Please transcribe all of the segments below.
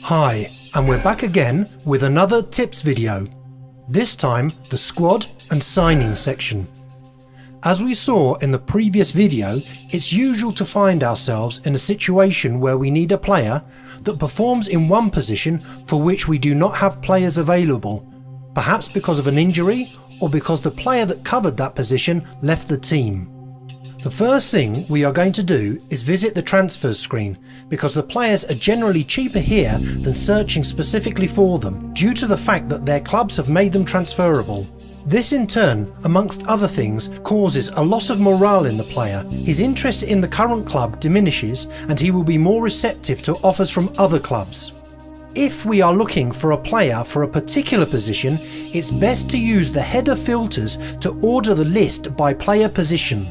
Hi, and we're back again with another tips video. This time the squad and signing section. As we saw in the previous video, it's usual to find ourselves in a situation where we need a player that performs in one position for which we do not have players available, perhaps because of an injury or because the player that covered that position left the team. The first thing we are going to do is visit the transfers screen, because the players are generally cheaper here than searching specifically for them, due to the fact that their clubs have made them transferable. This in turn, amongst other things, causes a loss of morale in the player. His interest in the current club diminishes and he will be more receptive to offers from other clubs. If we are looking for a player for a particular position, it's best to use the header filters to order the list by player position.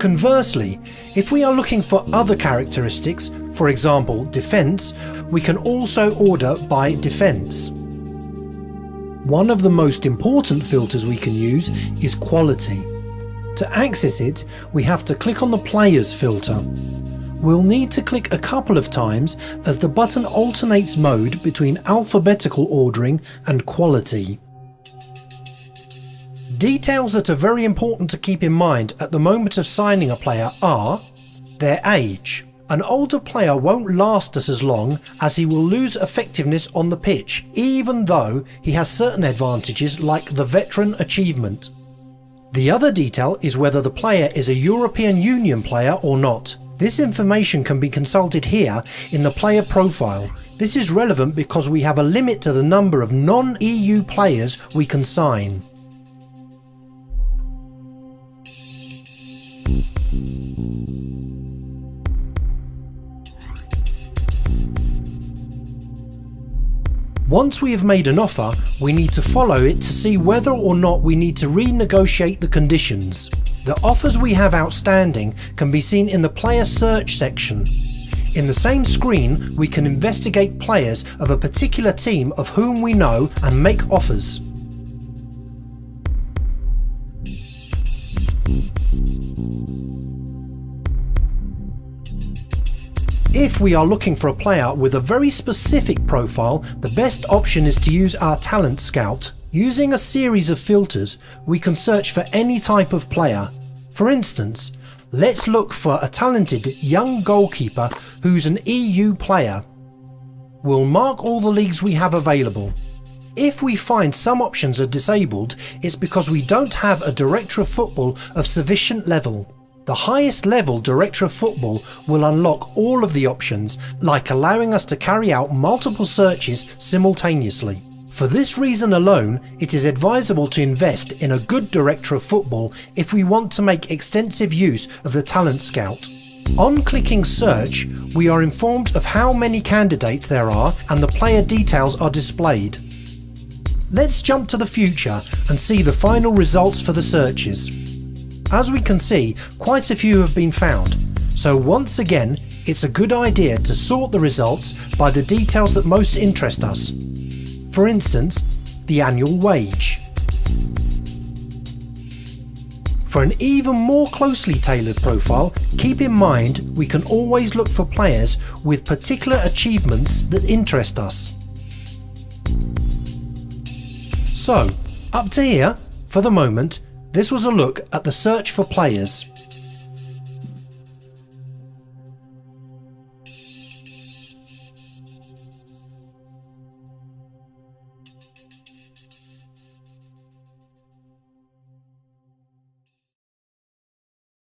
Conversely, if we are looking for other characteristics, for example defence, we can also order by defence. One of the most important filters we can use is quality. To access it, we have to click on the players filter. We'll need to click a couple of times as the button alternates mode between alphabetical ordering and quality. Details that are very important to keep in mind at the moment of signing a player are their age. An older player won't last us as long, as he will lose effectiveness on the pitch, even though he has certain advantages like the veteran achievement. The other detail is whether the player is a European Union player or not. This information can be consulted here in the player profile. This is relevant because we have a limit to the number of non-EU players we can sign. Once we have made an offer, we need to follow it to see whether or not we need to renegotiate the conditions. The offers we have outstanding can be seen in the player search section. In the same screen, we can investigate players of a particular team of whom we know and make offers. If we are looking for a player with a very specific profile, the best option is to use our talent scout. Using a series of filters, we can search for any type of player. For instance, let's look for a talented young goalkeeper who's an EU player. We'll mark all the leagues we have available. If we find some options are disabled, it's because we don't have a director of football of sufficient level. The highest level director of football will unlock all of the options, like allowing us to carry out multiple searches simultaneously. For this reason alone, it is advisable to invest in a good director of football if we want to make extensive use of the talent scout. On clicking search, we are informed of how many candidates there are and the player details are displayed. Let's jump to the future and see the final results for the searches. As we can see, quite a few have been found, so once again it's a good idea to sort the results by the details that most interest us. For instance, the annual wage. For an even more closely tailored profile, keep in mind we can always look for players with particular achievements that interest us. So, up to here, for the moment, this was a look at the search for players.